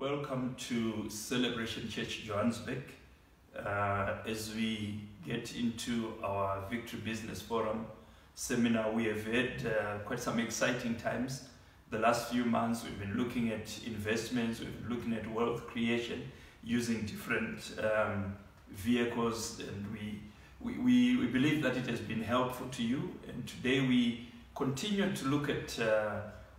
Welcome to Celebration Church Johannesburg. As we get into our Victory Business Forum seminar, we have had quite some exciting times. The last few months we've been looking at investments, we've been looking at wealth creation using different vehicles, and we believe that it has been helpful to you. And today we continue to look at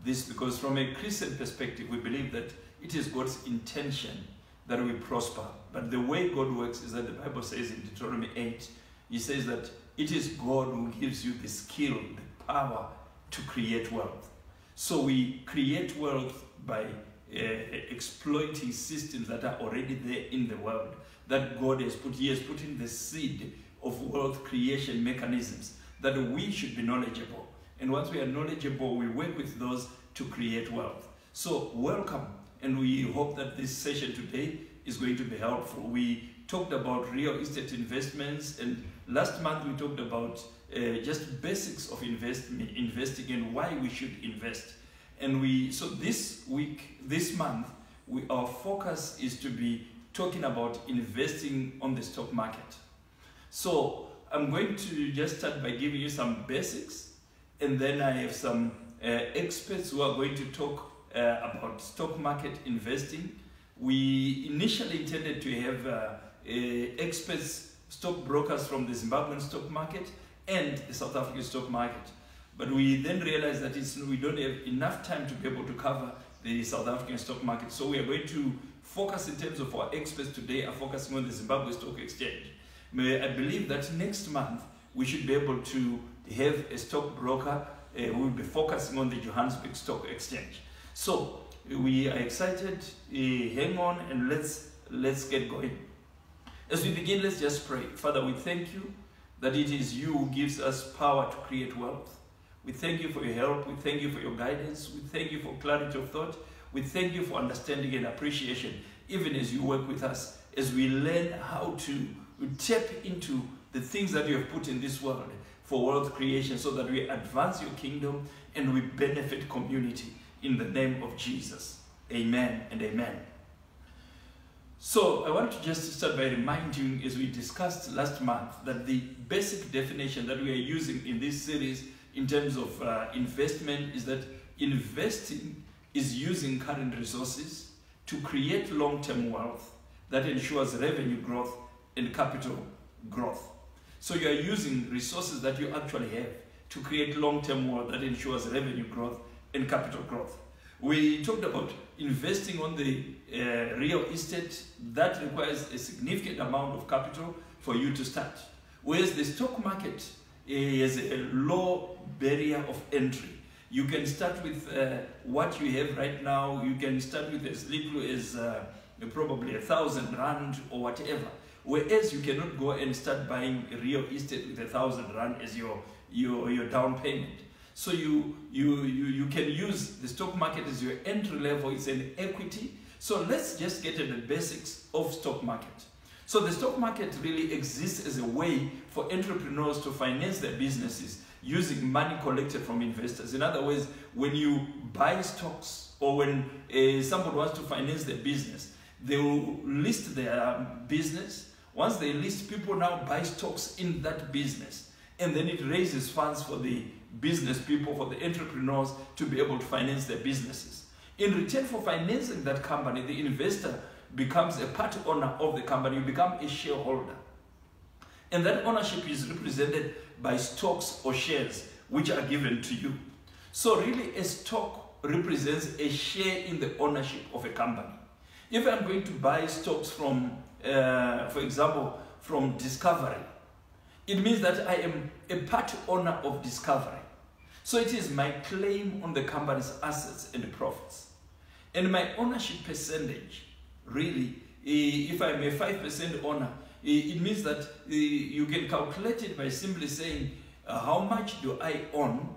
this because from a Christian perspective we believe that it is God's intention that we prosper. But the way God works is that the Bible says in Deuteronomy 8, he says that it is God who gives you the skill, the power to create wealth. So we create wealth by exploiting systems that are already there in the world, that God has put. He has put in the seed of wealth creation mechanisms that we should be knowledgeable. And once we are knowledgeable, we work with those to create wealth. So welcome. And we hope that this session today is going to be helpful. We talked about real estate investments, and last month we talked about just basics of investing and why we should invest. And so this month, our focus is to be talking about investing on the stock market. So I'm going to just start by giving you some basics, and then I have some experts who are going to talk about stock market investing. We initially intended to have experts, stockbrokers from the Zimbabwean stock market and the South African stock market. But we then realized that we don't have enough time to be able to cover the South African stock market. So we are going to focus in terms of our experts today are focusing on the Zimbabwe Stock Exchange. I believe that next month we should be able to have a stockbroker who will be focusing on the Johannesburg Stock Exchange. So we are excited. Hang on and let's get going. As we begin, let's just pray. Father, we thank you that it is you who gives us power to create wealth. We thank you for your help. We thank you for your guidance. We thank you for clarity of thought. We thank you for understanding and appreciation, even as you work with us, as we learn how to tap into the things that you have put in this world for wealth creation, so that we advance your kingdom and we benefit community. In the name of Jesus. Amen and amen. So I want to just start by reminding, as we discussed last month, that the basic definition that we are using in this series in terms of investment is that investing is using current resources to create long-term wealth that ensures revenue growth and capital growth. So you are using resources that you actually have to create long-term wealth that ensures revenue growth and capital growth. We talked about investing on the real estate. That requires a significant amount of capital for you to start. Whereas the stock market has a low barrier of entry. You can start with what you have right now. You can start with as little as probably 1,000 rand or whatever. Whereas you cannot go and start buying real estate with 1,000 rand as your down payment. So you can use the stock market as your entry level. It's an equity. So let's just get at the basics of stock market. So the stock market really exists as a way for entrepreneurs to finance their businesses using money collected from investors. In other words, when you buy stocks or when somebody wants to finance their business, they will list their business. Once they list, people now buy stocks in that business, and then it raises funds for the business people, for the entrepreneurs to be able to finance their businesses. In return for financing that company, the investor becomes a part owner of the company. You become a shareholder. And that ownership is represented by stocks or shares which are given to you. So really a stock represents a share in the ownership of a company. If I'm going to buy stocks from, for example, from Discovery, it means that I am a part owner of Discovery. So it is my claim on the company's assets and profits. And my ownership percentage, really, if I'm a 5% owner, it means that you can calculate it by simply saying, how much do I own?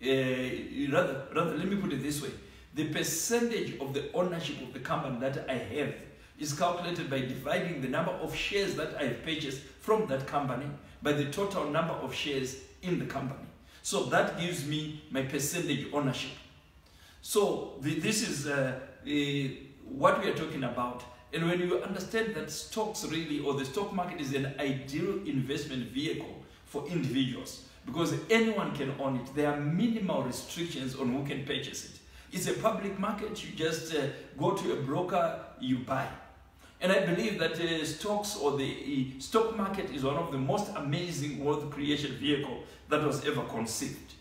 Rather, let me put it this way. The percentage of the ownership of the company that I have is calculated by dividing the number of shares that I have purchased from that company by the total number of shares in the company. So that gives me my percentage ownership. So this is what we are talking about. And when you understand that stocks really, or the stock market is an ideal investment vehicle for individuals, because anyone can own it. There are minimal restrictions on who can purchase it. It's a public market. You just go to a broker, you buy. And I believe that stocks, or the stock market, is one of the most amazing wealth creation vehicle that was ever conceived.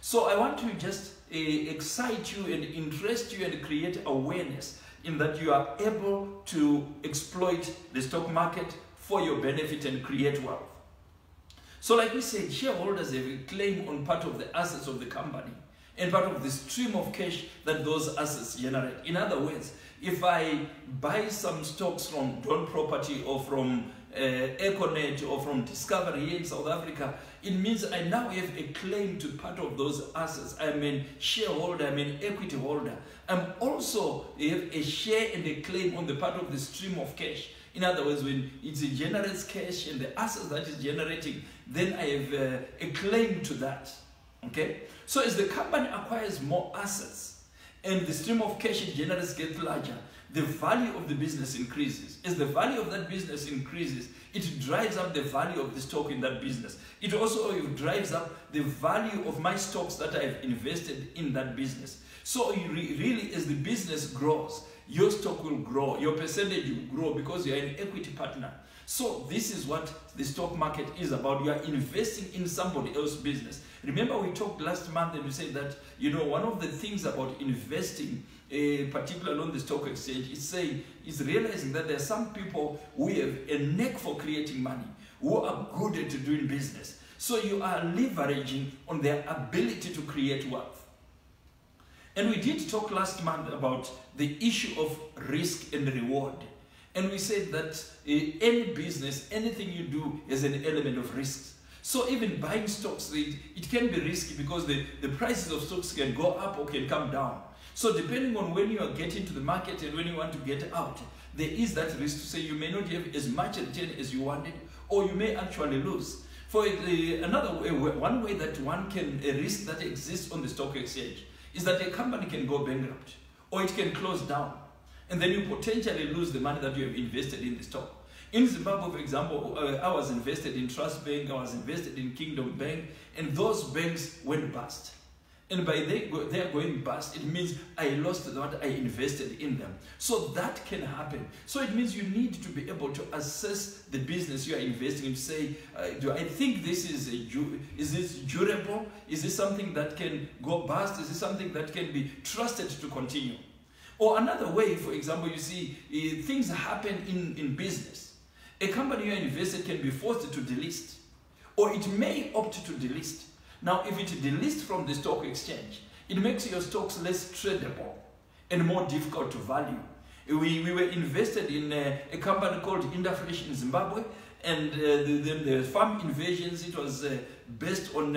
So I want to just excite you and interest you and create awareness in that you are able to exploit the stock market for your benefit and create wealth. So like we said, shareholders have a claim on part of the assets of the company and part of the stream of cash that those assets generate. In other words, if I buy some stocks from Dawn Property or from Econet or from Discovery here in South Africa, it means I now have a claim to part of those assets. I'm a shareholder, I'm an equity holder. I'm also have a share and a claim on the part of the stream of cash. In other words, when it generates cash and the assets that is generating, then I have a claim to that. Okay? So as the company acquires more assets and the stream of cash it generates gets larger, the value of the business increases. As the value of that business increases, it drives up the value of the stock in that business. It also drives up the value of my stocks that I've invested in that business. So really, as the business grows, your stock will grow, your percentage will grow because you're an equity partner. So this is what the stock market is about. You are investing in somebody else's business. Remember we talked last month and we said that, one of the things about investing, particularly on the stock exchange, is realizing that there are some people who have a knack for creating money, who are good at doing business. So you are leveraging on their ability to create wealth. And we did talk last month about the issue of risk and reward. And we said that any business, anything you do has an element of risks. So even buying stocks, it can be risky because the prices of stocks can go up or can come down. So depending on when you are getting to the market and when you want to get out, there is that risk to say you may not have as much return as you wanted, or you may actually lose. For one way that one can, a risk that exists on the stock exchange is that a company can go bankrupt or it can close down. And then you potentially lose the money that you have invested in the stock. In Zimbabwe, for example, I was invested in Trust Bank, I was invested in Kingdom Bank, and those banks went bust. And by they are going bust, it means I lost what I invested in them. So that can happen. So it means you need to be able to assess the business you are investing in, to say, do I think this is this durable? Is this something that can go bust? Is this something that can be trusted to continue? Or another way, for example, you see, things happen in business. A company you invested can be forced to delist, or it may opt to delist. Now, if it delists from the stock exchange, it makes your stocks less tradable and more difficult to value. We were invested in a company called Indafresh in Zimbabwe, and the farm invasions, it was based on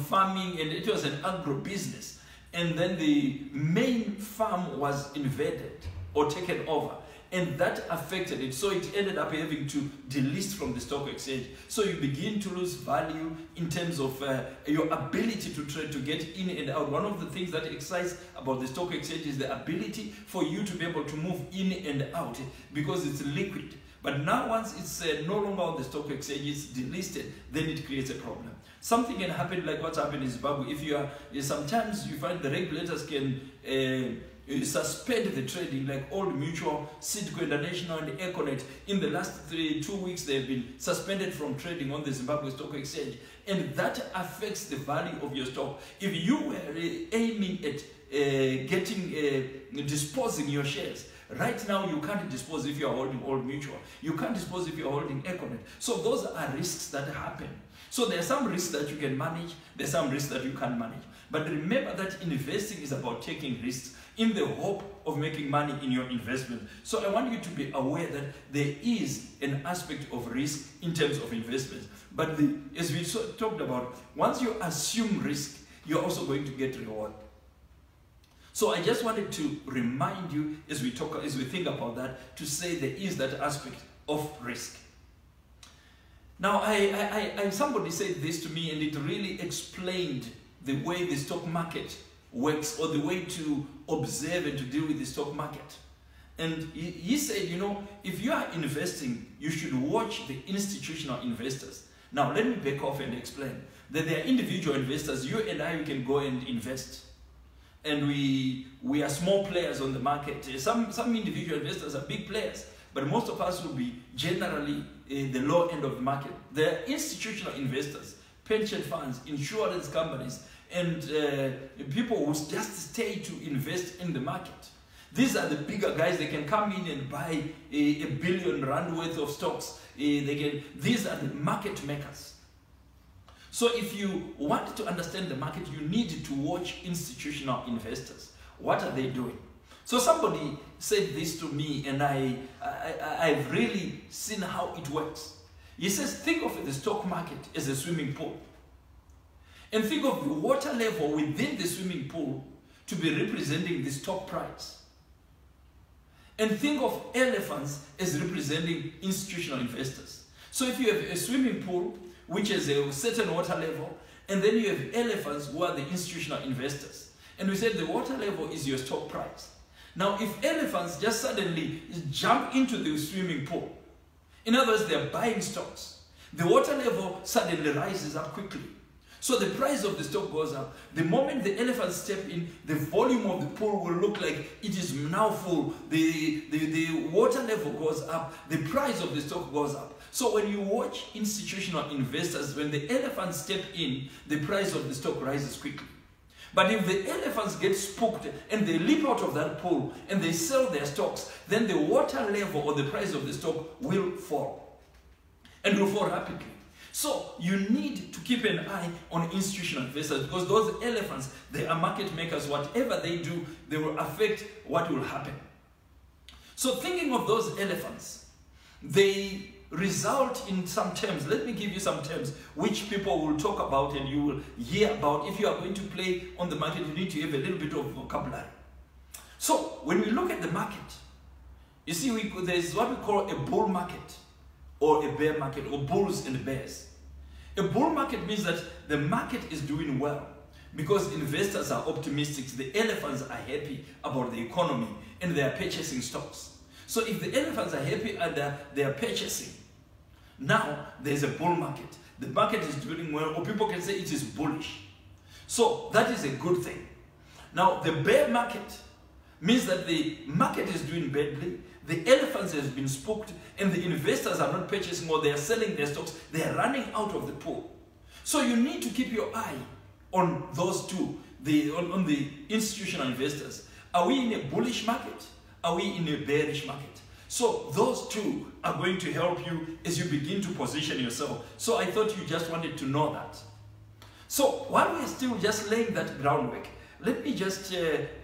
farming, and it was an agro business. And then the main farm was invaded or taken over, and that affected it. So it ended up having to delist from the stock exchange. So you begin to lose value in terms of your ability to trade, to get in and out. One of the things that excites about the stock exchange is the ability for you to be able to move in and out because it's liquid. But now once it's no longer on the stock exchange, it's delisted, then it creates a problem. Something can happen like what's happened in Zimbabwe. Sometimes you find the regulators can suspend the trading, like Old Mutual, Citco International, and Econet. In the last 2 weeks, they've been suspended from trading on the Zimbabwe Stock Exchange. And that affects the value of your stock. If you were aiming at disposing your shares, right now you can't dispose if you're holding Old Mutual. You can't dispose if you're holding Econet. So those are risks that happen. So there are some risks that you can manage, there are some risks that you can't manage. But remember that investing is about taking risks in the hope of making money in your investment. So I want you to be aware that there is an aspect of risk in terms of investments. But as we talked about, once you assume risk, you're also going to get reward. So I just wanted to remind you as we think about that, to say there is that aspect of risk. Now, somebody said this to me, and it really explained the way the stock market works, or the way to observe and to deal with the stock market. And he said, you know, if you are investing, you should watch the institutional investors. Now, let me back off and explain that there are individual investors. You and I, we can go and invest. And we are small players on the market. Some individual investors are big players, but most of us will be generally the low end of the market. There are institutional investors, pension funds, insurance companies, and people who just stay to invest in the market. These are the bigger guys. They can come in and buy a billion rand worth of stocks. These are the market makers. So if you want to understand the market, you need to watch institutional investors. What are they doing? So somebody said this to me, and I've really seen how it works. He says, think of the stock market as a swimming pool. And think of the water level within the swimming pool to be representing the stock price. And think of elephants as representing institutional investors. So if you have a swimming pool, which has a certain water level, and then you have elephants who are the institutional investors. And we said the water level is your stock price. Now, if elephants just suddenly jump into the swimming pool, in other words, they're buying stocks, the water level suddenly rises up quickly. So the price of the stock goes up. The moment the elephants step in, the volume of the pool will look like it is now full. The water level goes up. The price of the stock goes up. So when you watch institutional investors, when the elephants step in, the price of the stock rises quickly. But if the elephants get spooked and they leap out of that pool and they sell their stocks, then the water level or the price of the stock will fall. And will fall rapidly. So you need to keep an eye on institutional investors, because those elephants, they are market makers. Whatever they do, they will affect what will happen. So thinking of those elephants, they result in some terms. Let me give you some terms which people will talk about and you will hear about. If you are going to play on the market, you need to have a little bit of vocabulary. So when we look at the market, you see there's what we call a bull market or a bear market, or bulls and bears. A bull market means that the market is doing well because investors are optimistic. The elephants are happy about the economy and they are purchasing stocks. So if the elephants are happy and they are purchasing, now there's a bull market. The market is doing well, or people can say it is bullish. So that is a good thing. Now the bear market means that the market is doing badly, the elephants has been spooked, and the investors are not purchasing or they are selling their stocks. They are running out of the pool. So you need to keep your eye on those two, on the institutional investors. Are we in a bullish market? Are we in a bearish market? So those two are going to help you as you begin to position yourself. So I thought you just wanted to know that. So while we're still just laying that groundwork, let me just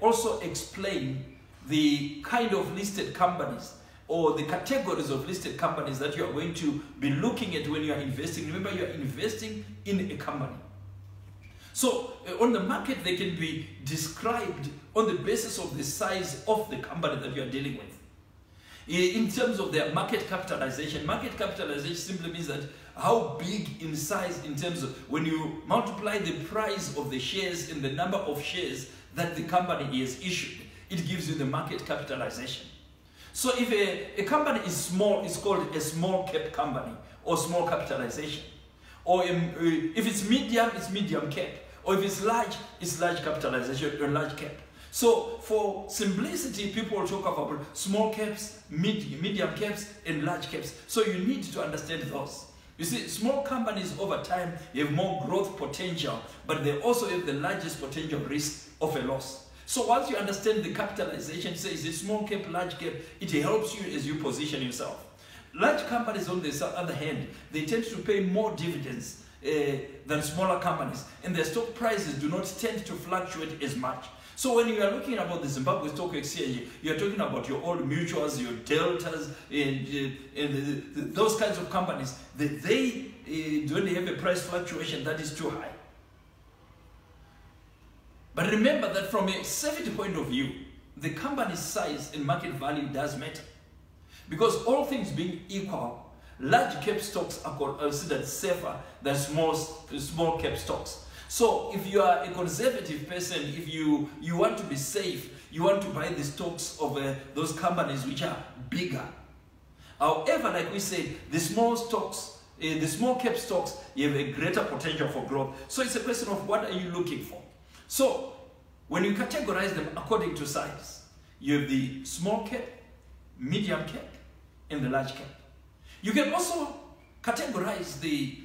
also explain the kind of listed companies or the categories of listed companies that you are going to be looking at when you are investing. Remember, you are investing in a company. So on the market, they can be described on the basis of the size of the company that you are dealing with. In terms of their market capitalization simply means that how big in size, in terms of when you multiply the price of the shares and the number of shares that the company is issued, it gives you the market capitalization. So if a company is small, it's called a small cap company or small capitalization. Or if it's medium cap. Or if it's large capitalization or large cap. So for simplicity, people talk about small caps, medium caps, and large caps. So you need to understand those. You see, small companies over time have more growth potential, but they also have the largest potential risk of a loss. So once you understand the capitalization, say is it small cap, large cap, it helps you as you position yourself. Large companies, on the other hand, they tend to pay more dividends than smaller companies, and their stock prices do not tend to fluctuate as much. So when you are looking about the Zimbabwe Stock Exchange, you are talking about your old mutuals, your deltas, and those kinds of companies. They don't have a price fluctuation that is too high. But remember that from a safety point of view, the company's size and market value does matter. Because all things being equal, large cap stocks are considered safer than small cap stocks. So if you are a conservative person, if you want to be safe, you want to buy the stocks of those companies which are bigger. However, like we said, the small stocks, the small cap stocks, you have a greater potential for growth. So it's a question of what are you looking for. So when you categorize them according to size, you have the small cap, medium cap, and the large cap. You can also categorize the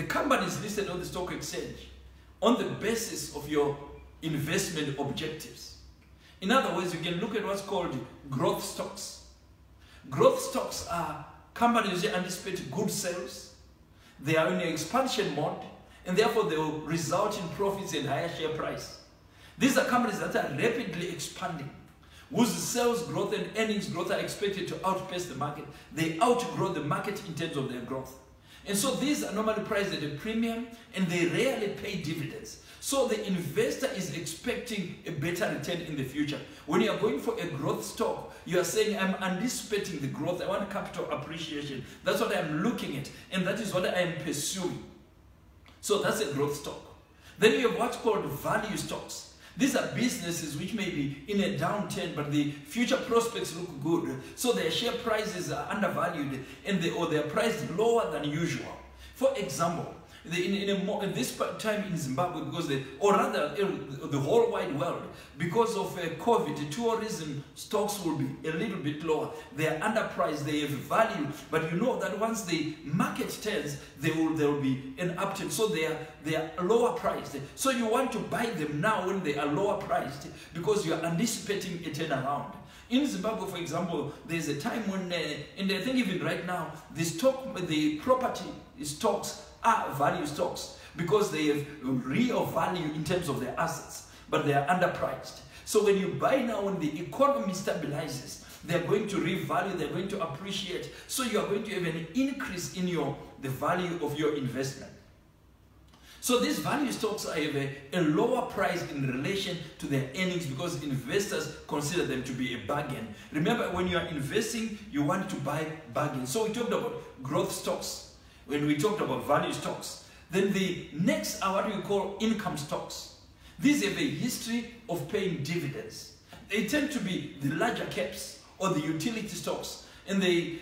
companies listed on the stock exchange on the basis of your investment objectives. In other words, you can look at what's called growth stocks. Growth stocks are companies that anticipate good sales, they are in an expansion mode, and therefore they will result in profits and higher share price. These are companies that are rapidly expanding, whose sales growth and earnings growth are expected to outpace the market. They outgrow the market in terms of their growth. And so these are normally priced at a premium, and they rarely pay dividends. So the investor is expecting a better return in the future. When you are going for a growth stock, you are saying, I'm anticipating the growth. I want capital appreciation. That's what I'm looking at, and that is what I am pursuing. So that's a growth stock. Then you have what's called value stocks. These are businesses which may be in a downturn, but the future prospects look good. So their share prices are undervalued, and they're priced lower than usual. For example, in this time in Zimbabwe, because the whole wide world, because of COVID, tourism stocks will be a little bit lower. They are underpriced, they have value, but you know that once the market turns, there will be an upturn. So they are lower priced. So you want to buy them now when they are lower priced, because you are anticipating a turnaround. In Zimbabwe, for example, there's a time when, and I think even right now, the property stocks are value stocks because they have real value in terms of their assets, but they are underpriced. So when you buy now, when the economy stabilizes, they're going to revalue, they're going to appreciate. So you are going to have an increase in the value of your investment. So these value stocks have a lower price in relation to their earnings because investors consider them to be a bargain. Remember, when you are investing, you want to buy bargains. So we talked about growth stocks. When we talked about value stocks, then the next are what we call income stocks. These have a history of paying dividends. They tend to be the larger caps or the utility stocks, and the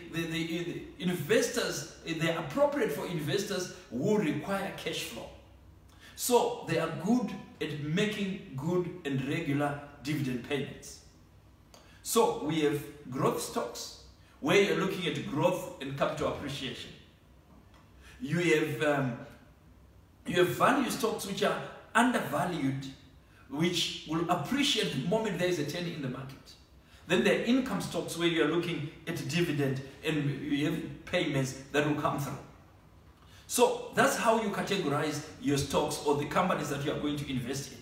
investors, they are appropriate for investors who require cash flow. So they are good at making good and regular dividend payments. So we have growth stocks where you're looking at growth and capital appreciation. You have value stocks which are undervalued, which will appreciate the moment there is a turn in the market. Then there are income stocks where you are looking at dividend and you have payments that will come through. So that's how you categorize your stocks or the companies that you are going to invest in.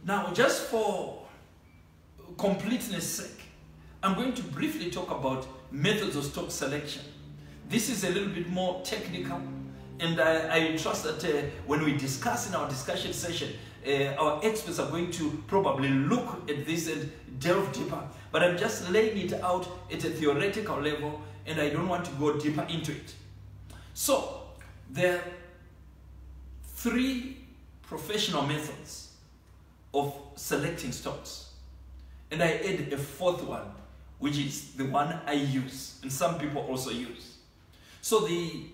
Now, just for completeness sake, I'm going to briefly talk about methods of stock selection. This is a little bit more technical, and I trust that when we discuss in our discussion session, our experts are going to probably look at this and delve deeper. But I'm just laying it out at a theoretical level, and I don't want to go deeper into it. So, there are 3 professional methods of selecting stocks. And I add a 4th one, which is the one I use, and some people also use. So the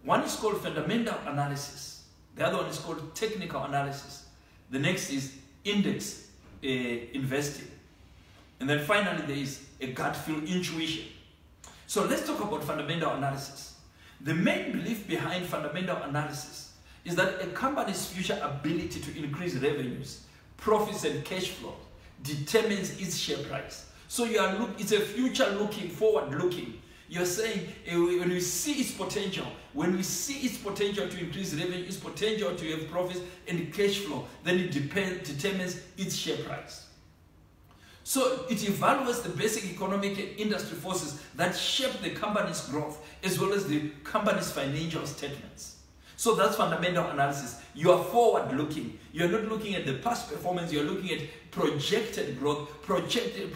one is called fundamental analysis. The other one is called technical analysis. The next is index investing. And then finally there is a gut feel intuition. So let's talk about fundamental analysis. The main belief behind fundamental analysis is that a company's future ability to increase revenues, profits and cash flow determines its share price. So it's a future looking, forward looking. You're saying when we see its potential, to increase revenue, its potential to have profits and cash flow, then it determines its share price. So it evaluates the basic economic and industry forces that shape the company's growth as well as the company's financial statements. So that's fundamental analysis. You are forward looking. You're not looking at the past performance, you're looking at projected growth, projected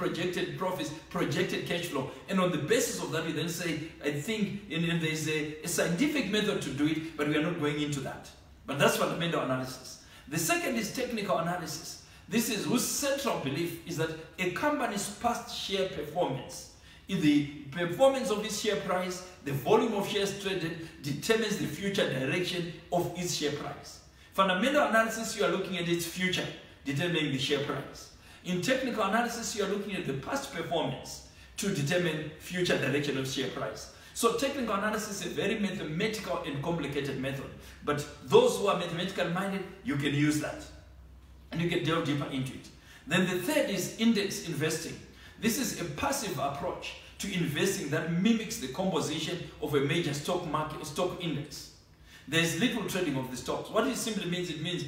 profits, projected cash flow. And on the basis of that, we then say, I think there's a scientific method to do it, but we are not going into that. But that's fundamental analysis. The second is technical analysis. This is whose central belief is that a company's past share performance, in the performance of its share price, the volume of shares traded determines the future direction of its share price. Fundamental analysis, you are looking at its future, determining the share price. In technical analysis, you are looking at the past performance to determine future direction of share price. So technical analysis is a very mathematical and complicated method. But those who are mathematical minded, you can use that. And you can delve deeper into it. Then the third is index investing. This is a passive approach to investing that mimics the composition of a major stock index. There's little trading of the stocks. What it simply means, it means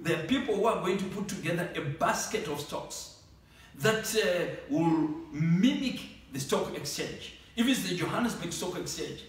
there are people who are going to put together a basket of stocks that will mimic the stock exchange. If it's the Johannesburg Stock Exchange,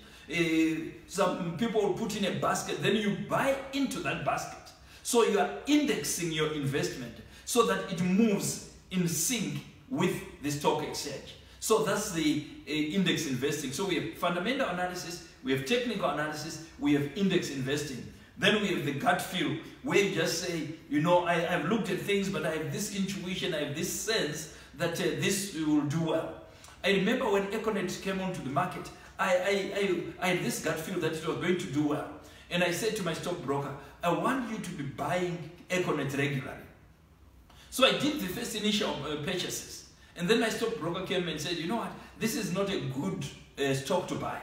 some people will put in a basket, then you buy into that basket. So you are indexing your investment so that it moves in sync with the stock exchange. So that's the index investing. So we have fundamental analysis, we have technical analysis, we have index investing. Then we have the gut feel, where you just say, I've looked at things, but I have this intuition, I have this sense that this will do well. I remember when Econet came onto the market, I had this gut feel that it was going to do well. And I said to my stockbroker, I want you to be buying Econet regularly. So I did the first initial purchases. And then my stockbroker came and said, you know what, this is not a good stock to buy,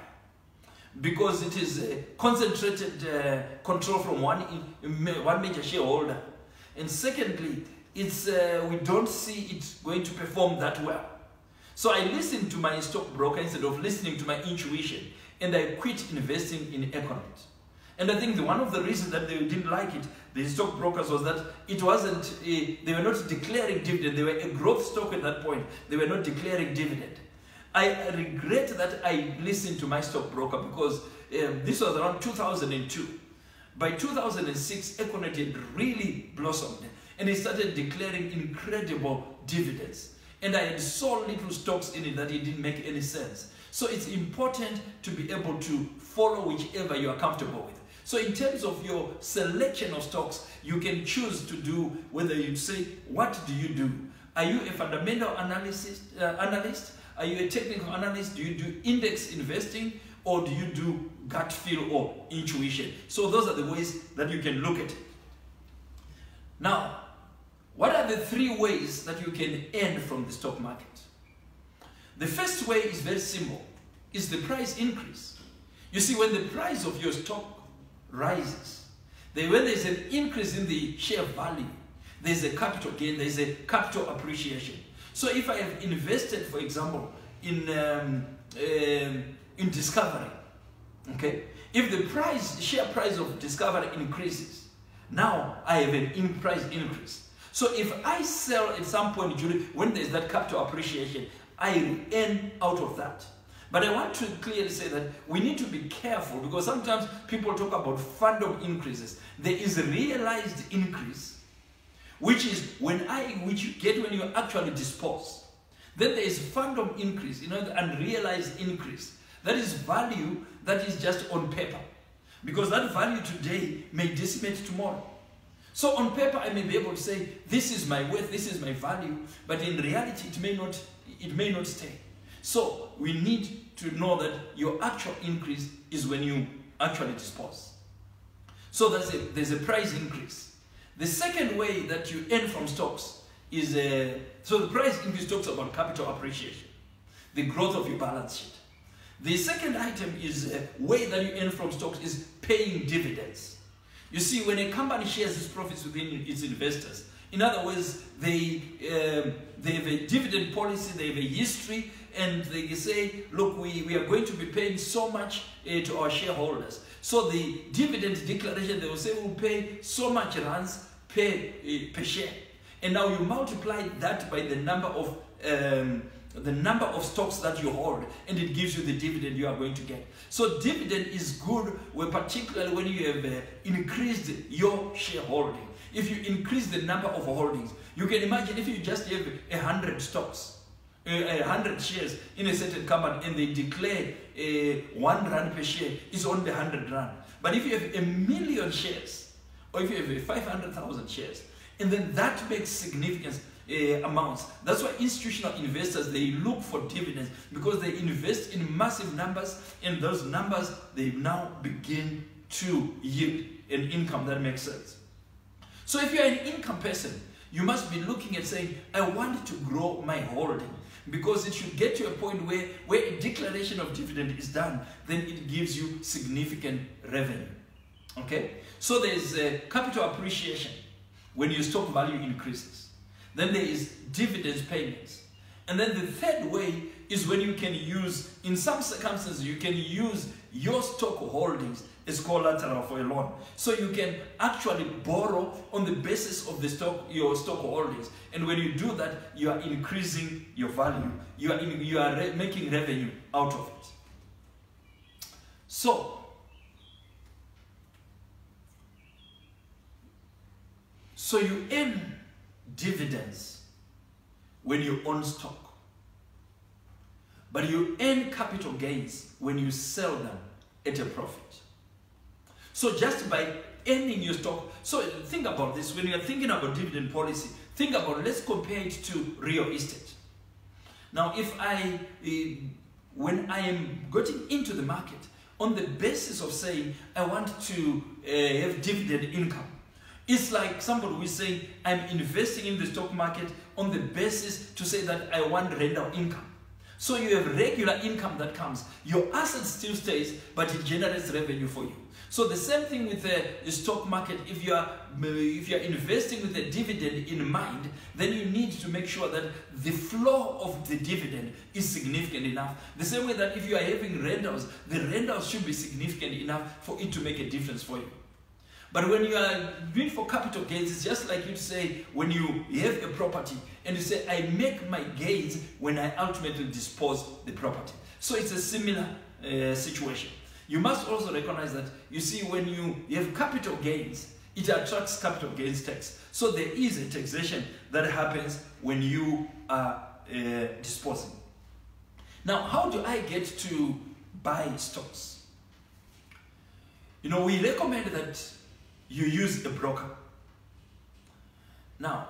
because it is concentrated control from one major shareholder. And secondly, we don't see it going to perform that well. So I listened to my stockbroker instead of listening to my intuition, and I quit investing in Econet. And I think one of the reasons that they didn't like it, the stockbrokers, was that it wasn't, they were not declaring dividend. They were a growth stock at that point. They were not declaring dividend. I regret that I listened to my stockbroker, because this was around 2002. By 2006, Econet had really blossomed, and it started declaring incredible dividends. And I had so little stocks in it that it didn't make any sense. So it's important to be able to follow whichever you are comfortable with. So in terms of your selection of stocks, you can choose to do whether you say, what do you do? Are you a fundamental analyst? Are you a technical analyst? Do you do index investing? Or do you do gut feel or intuition? So those are the ways that you can look at it. Now, what are the three ways that you can earn from the stock market? The first way is very simple. It's the price increase. You see, when the price of your stock rises, when there's an increase in the share value, there's a capital gain, there's a capital appreciation. So if I have invested, for example, in Discovery, okay, if the share price of Discovery increases, now I have an price increase. So if I sell at some point during when there's that capital appreciation, I earn out of that. But I want to clearly say that we need to be careful, because sometimes people talk about phantom increases. There is a realized increase, which is which you get when you actually dispose. Then there is phantom increase, the unrealized increase. That is value that is just on paper, because that value today may decimate tomorrow. So on paper, I may be able to say, this is my worth, this is my value, but in reality, it may not stay. So we need to know that your actual increase is when you actually dispose. So there's a price increase. The second way that you earn from stocks is, so the price increase talks about capital appreciation, the growth of your balance sheet. The second item is a way that you earn from stocks is paying dividends. You see, when a company shares its profits within its investors, in other words, they have a dividend policy, they have a history, and they say, look, we are going to be paying so much to our shareholders. So the dividend declaration, they will say, we'll pay so much rands per share. And now you multiply that by the number of the number of stocks that you hold, and it gives you the dividend you are going to get. So dividend is good, particularly when you have increased your shareholding. If you increase the number of holdings, you can imagine if you just have 100 stocks, 100 shares in a certain company, and they declare 1 rand per share is only 100 rand. But if you have 1 million shares, or if you have 500,000 shares, and then that makes significant amounts. That's why institutional investors, they look for dividends, because they invest in massive numbers, and those numbers, they now begin to yield an income that makes sense. So if you're an income person, you must be looking at saying, I want to grow my holding, because it should get to a point where a declaration of dividend is done, then it gives you significant revenue. Okay? So there's capital appreciation when your stock value increases. Then there is dividends payments. And then the third way is when you can use, in some circumstances, you can use your stock holdings as collateral for a loan. So you can actually borrow on the basis of the stock, your stock holdings. And when you do that, you are increasing your value. You are making revenue out of it. So you earn dividends when you own stock. But you earn capital gains when you sell them at a profit. So just by earning your stock, so think about this, when you're thinking about dividend policy, think about, let's compare it to real estate. Now, when I am getting into the market on the basis of saying, I want to have dividend income, it's like somebody who is saying, I'm investing in the stock market on the basis to say that I want rental income. So you have regular income that comes. Your asset still stays, but it generates revenue for you. So the same thing with the stock market. If you are investing with a dividend in mind, then you need to make sure that the flow of the dividend is significant enough. The same way that if you are having rentals, the rentals should be significant enough for it to make a difference for you. But when you are doing for capital gains, it's just like you say when you have a property and you say, I make my gains when I ultimately dispose the property. So it's a similar situation. You must also recognize that, you see, when you have capital gains, it attracts capital gains tax. So there is a taxation that happens when you are disposing. Now, how do I get to buy stocks? You know, we recommend that you use a broker. Now,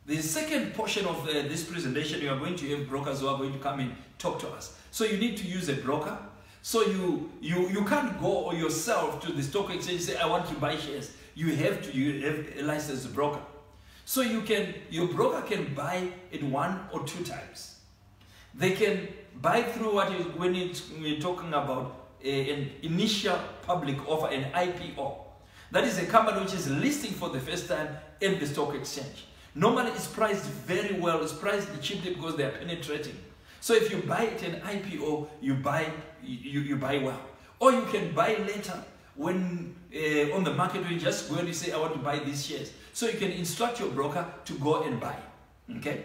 the second portion of this presentation, you are going to have brokers who are going to come and talk to us. So you need to use a broker. So you can't go yourself to the stock exchange and say, I want to buy shares. You have a licensed broker. So your broker can buy it 1 or 2 times. They can buy through when we're talking about an initial public offer, an IPO. That is a company which is listing for the first time in the stock exchange. Normally it's priced very well, it's priced cheaply because they are penetrating. So if you buy it an IPO, you buy well. Or you can buy later when on the market, when you just go and you say, I want to buy these shares. So you can instruct your broker to go and buy. Okay?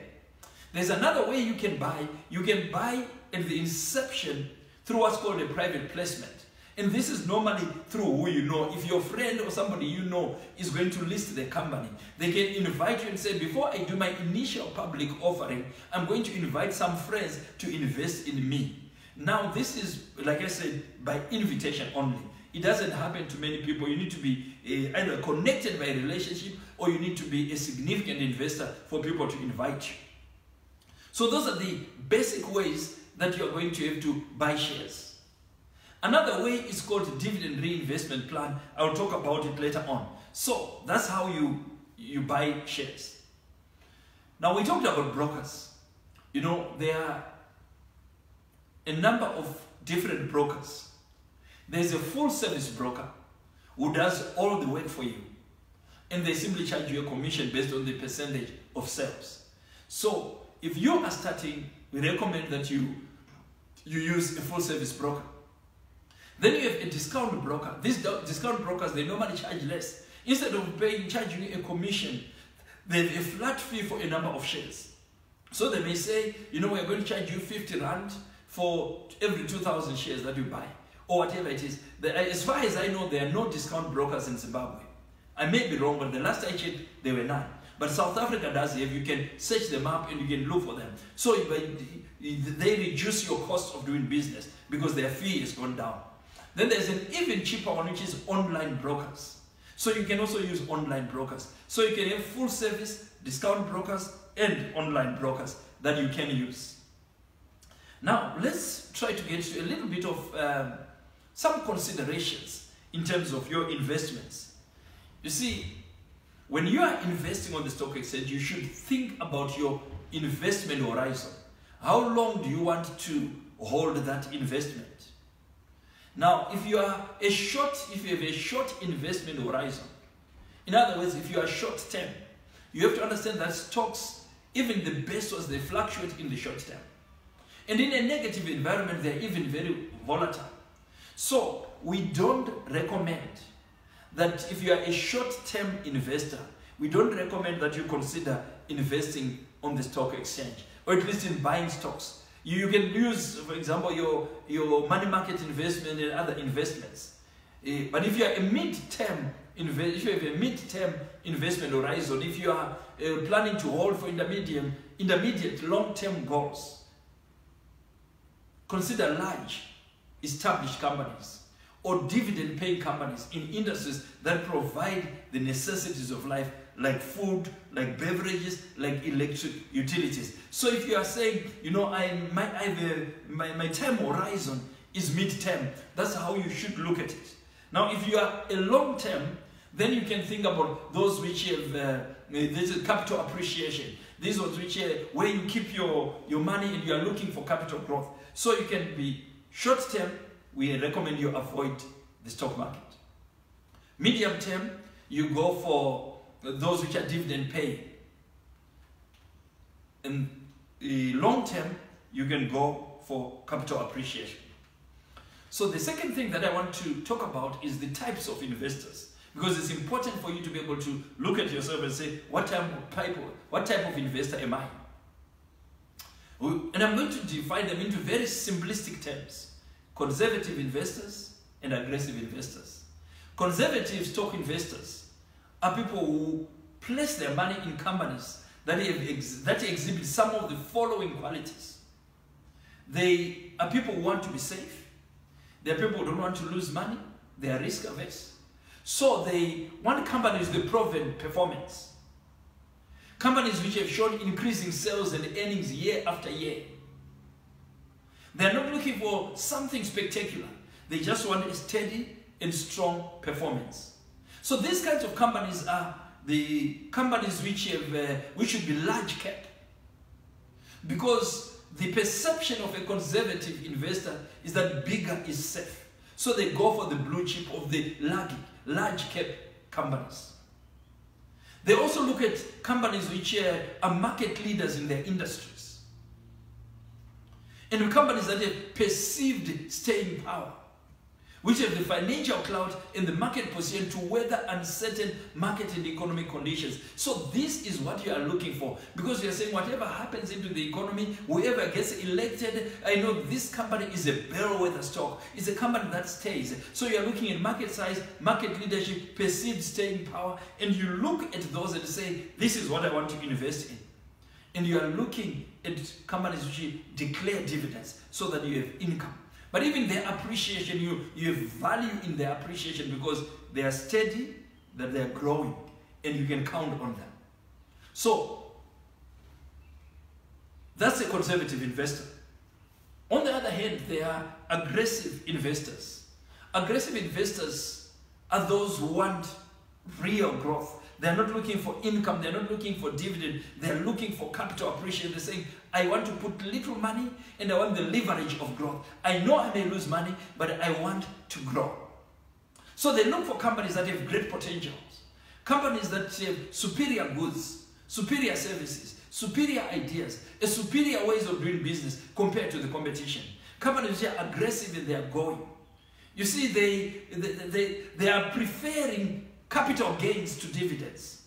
There's another way you can buy. You can buy at the inception through what's called a private placement. And this is normally through who you know. If your friend or somebody you know is going to list the company, they can invite you and say, before I do my initial public offering, I'm going to invite some friends to invest in me. Now, this is, like I said, by invitation only. It doesn't happen to many people. You need to be either connected by a relationship, or you need to be a significant investor for people to invite you. So those are the basic ways that you're going to have to buy shares. Another way is called dividend reinvestment plan. I'll talk about it later on. So that's how you buy shares. Now, we talked about brokers. You know, there are a number of different brokers. There's a full service broker who does all the work for you, and they simply charge you a commission based on the percentage of sales. So if you are starting, we recommend that you use a full service broker. Then you have a discount broker. These discount brokers, they normally charge less. Instead of charging you a commission, they have a flat fee for a number of shares. So they may say, you know, we're going to charge you 50 rand for every 2,000 shares that you buy, or whatever it is. As far as I know, there are no discount brokers in Zimbabwe. I may be wrong, but the last I checked, there were none. But South Africa does have. You can search them up and you can look for them. So they reduce your cost of doing business because their fee has gone down. Then there's an even cheaper one, which is online brokers. So you can also use online brokers. So you can have full service, discount brokers, and online brokers that you can use. Now, let's try to get to a little bit of some considerations in terms of your investments. You see, when you are investing on the stock exchange, you should think about your investment horizon. How long do you want to hold that investment? Now, if you have a short investment horizon, in other words, if you are short term, you have to understand that stocks, even the best ones, they fluctuate in the short term. And in a negative environment, they're even very volatile. So we don't recommend that if you are a short-term investor, we don't recommend that you consider investing on the stock exchange, or at least in buying stocks. You can use, for example, your money market investment and other investments. But if you are a mid-term investor, if you have a mid-term investment horizon, if you are planning to hold for intermediate long-term goals, consider large established companies or dividend-paying companies in industries that provide the necessities of life, like food, like beverages, like electric utilities. So if you are saying, you know, my time horizon is mid-term, that's how you should look at it. Now, if you are a long-term, then you can think about those which have this is capital appreciation. These ones which where you keep your money and you are looking for capital growth. So you can be short-term. We recommend you avoid the stock market. Medium term, you go for those which are dividend paying. And long term, you can go for capital appreciation. So the second thing that I want to talk about is the types of investors, because it's important for you to be able to look at yourself and say, what type of investor am I? And I'm going to define them into very simplistic terms. Conservative investors and aggressive investors. Conservative stock investors are people who place their money in companies that exhibit some of the following qualities. They are people who want to be safe. They are people who don't want to lose money. They are risk averse. So they want companies with proven performance. Companies which have shown increasing sales and earnings year after year. They're not looking for something spectacular. They just want a steady and strong performance. So these kinds of companies are the companies which should be large cap. Because the perception of a conservative investor is that bigger is safe. So they go for the blue chip of the large cap companies. They also look at companies which are market leaders in their industries. And companies that have perceived staying power, which have the financial clout and the market position to weather uncertain market and economic conditions. So this is what you are looking for, because you are saying whatever happens into the economy, whoever gets elected, I know this company is a bellwether stock. It's a company that stays. So you are looking at market size, market leadership, perceived staying power, and you look at those and say, this is what I want to invest in. And you are looking at companies which declare dividends so that you have income. But even their appreciation, you have value in their appreciation because they are steady, that they are growing, and you can count on them. So, that's a conservative investor. On the other hand, there are aggressive investors. Aggressive investors are those who want real growth. They're not looking for income, they're not looking for dividend, they're looking for capital appreciation. They're saying, I want to put little money and I want the leverage of growth. I know I may lose money, but I want to grow. So they look for companies that have great potentials, companies that have superior goods, superior services, superior ideas, superior ways of doing business compared to the competition. Companies which are aggressive and they are going. You see, they are preferring capital gains to dividends.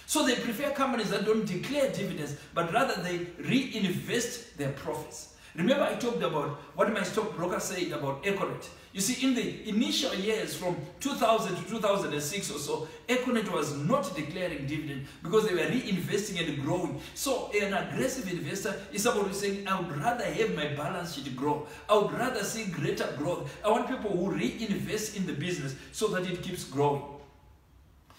So they prefer companies that don't declare dividends, but rather they reinvest their profits. Remember I talked about what my stockbroker said about Econet. You see, in the initial years from 2000 to 2006 or so, Econet was not declaring dividend because they were reinvesting and growing. So an aggressive investor is about saying, I would rather have my balance sheet grow. I would rather see greater growth. I want people who reinvest in the business so that it keeps growing.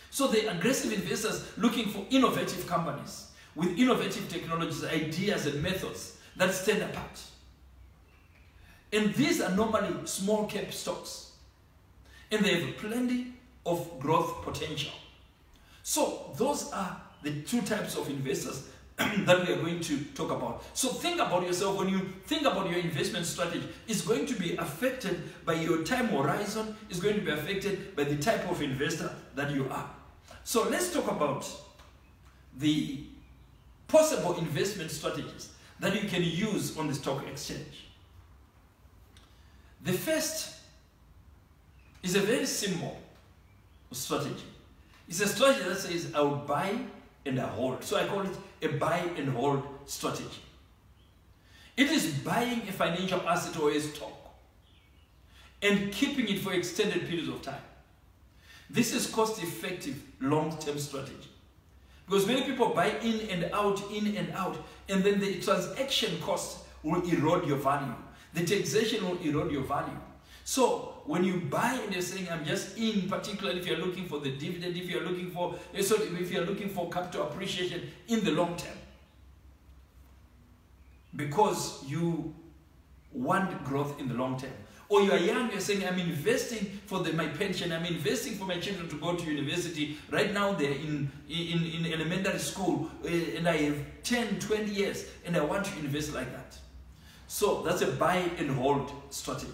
So the aggressive investors looking for innovative companies with innovative technologies, ideas and methods that stand apart. And these are normally small cap stocks. And they have plenty of growth potential. So those are the two types of investors that we are going to talk about. So think about yourself. When you think about your investment strategy, it's going to be affected by your time horizon. It's going to be affected by the type of investor that you are. So let's talk about the possible investment strategies that you can use on the stock exchange. The first is a very simple strategy. It's a strategy that says I will buy and I hold. So I call it a buy and hold strategy. It is buying a financial asset or a stock and keeping it for extended periods of time. This is cost-effective long-term strategy. Because many people buy in and out, and then the transaction cost will erode your value. The taxation will erode your value. So when you buy and you're saying, I'm just in, particularly if you're looking for the dividend, if you're looking for capital appreciation in the long term, because you want growth in the long term. Or you are young, you're saying, I'm investing for my pension, I'm investing for my children to go to university. Right now they're in elementary school, and I have 10, 20 years, and I want to invest like that. So that's a buy and hold strategy.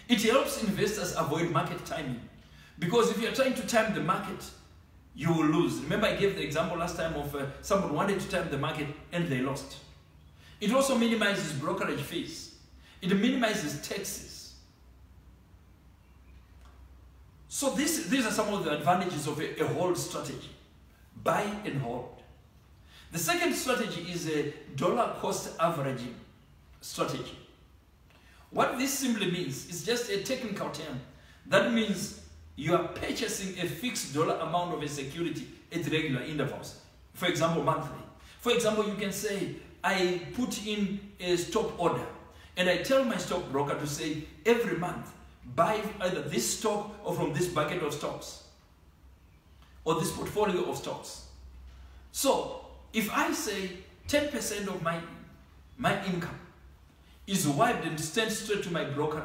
It helps investors avoid market timing. Because if you're trying to time the market, you will lose. Remember I gave the example last time of someone wanted to time the market and they lost. It also minimizes brokerage fees. It minimizes taxes. So these are some of the advantages of a hold strategy. Buy and hold. The second strategy is a dollar cost averaging strategy. What this simply means is just a technical term. That means you are purchasing a fixed dollar amount of a security at regular intervals. For example, monthly. For example, you can say, I put in a stock order and I tell my stockbroker to say, every month, buy either this stock or from this bucket of stocks or this portfolio of stocks. So if I say 10% of my income is wiped and sent straight to my broker,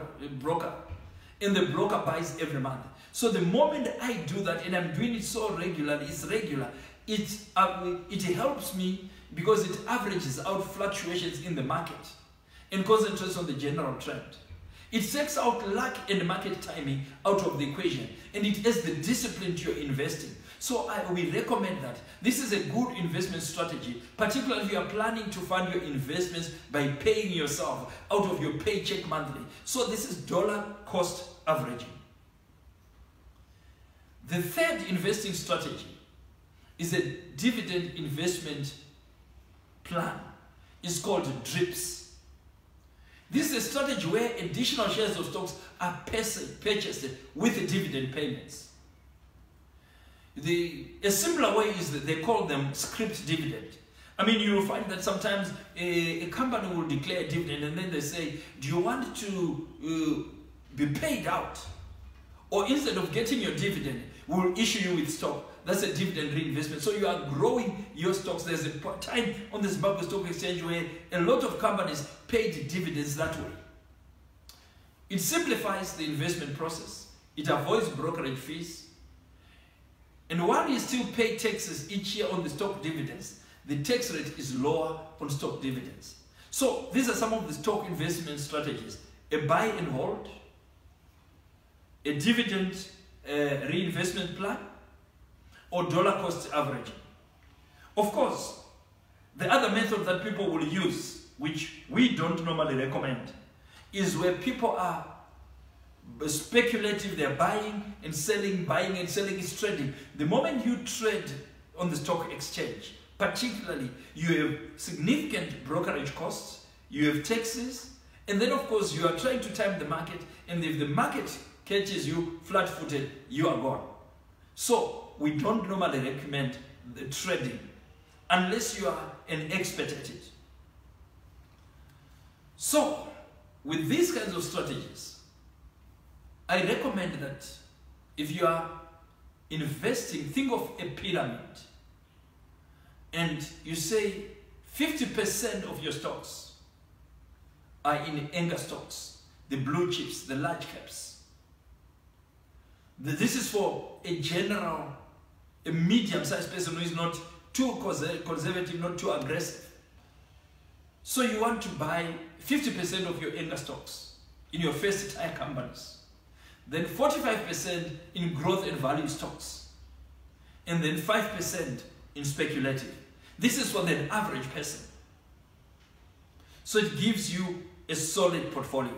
and the broker buys every month. So the moment I do that, and I'm doing it so regularly, it's regular, it helps me because it averages out fluctuations in the market and concentrates on the general trend. It takes out luck and market timing out of the equation, and it has the discipline to your investing. So we recommend that. This is a good investment strategy, particularly if you are planning to fund your investments by paying yourself out of your paycheck monthly. So this is dollar cost averaging. The third investing strategy is a dividend investment plan. It's called DRIPS. This is a strategy where additional shares of stocks are purchased with dividend payments. A simpler way is that they call them script dividend. I mean, you will find that sometimes a company will declare a dividend and then they say, do you want to be paid out? Or instead of getting your dividend, we'll issue you with stock. That's a dividend reinvestment. So you are growing your stocks. There's a time on the Zimbabwe Stock Exchange where a lot of companies paid dividends that way. It simplifies the investment process. It avoids brokerage fees. And while you still pay taxes each year on the stock dividends, the tax rate is lower on stock dividends. So these are some of the stock investment strategies. A buy and hold, a dividend reinvestment plan, or dollar cost averaging. Of course, the other method that people will use, which we don't normally recommend, is where people are speculative. They're buying and selling, it's trading. The moment you trade on the stock exchange. Particularly, you have significant brokerage costs, you have taxes, and then of course you are trying to time the market, and if the market catches you flat-footed, you are gone. So we don't normally recommend the trading unless you are an expert at it. So with these kinds of strategies, I recommend that if you are investing, think of a pyramid, and you say 50% of your stocks are in anchor stocks, the blue chips, the large caps. This is for a general, a medium-sized person who is not too conservative, not too aggressive. So you want to buy 50% of your anchor stocks in your first tier companies, then 45% in growth and value stocks, and then 5% in speculative. This is for the average person. So it gives you a solid portfolio.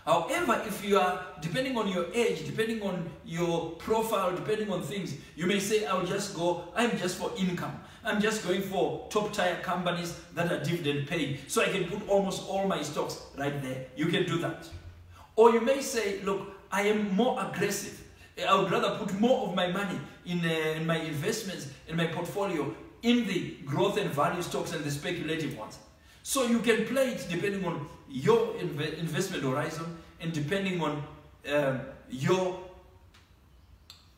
However, if you are, depending on your age, depending on your profile, depending on things, you may say, I'm just for income. I'm just going for top tier companies that are dividend paying, so I can put almost all my stocks right there. You can do that. Or you may say, look, I am more aggressive. I would rather put more of my money in my investments, in my portfolio, in the growth and value stocks and the speculative ones. So you can play it depending on your investment horizon and depending on your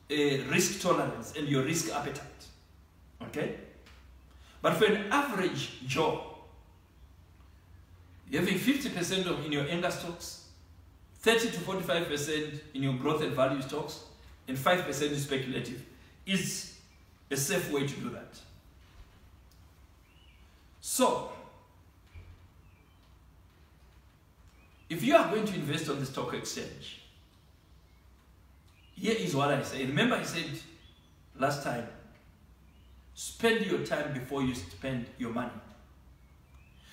risk tolerance and your risk appetite. Okay? But for an average Joe, you're having 50% in your anchor stocks, 30 to 45% in your growth and value stocks, and 5% in speculative is a safe way to do that. So, if you are going to invest on the stock exchange, here is what I say. Remember I said last time, spend your time before you spend your money.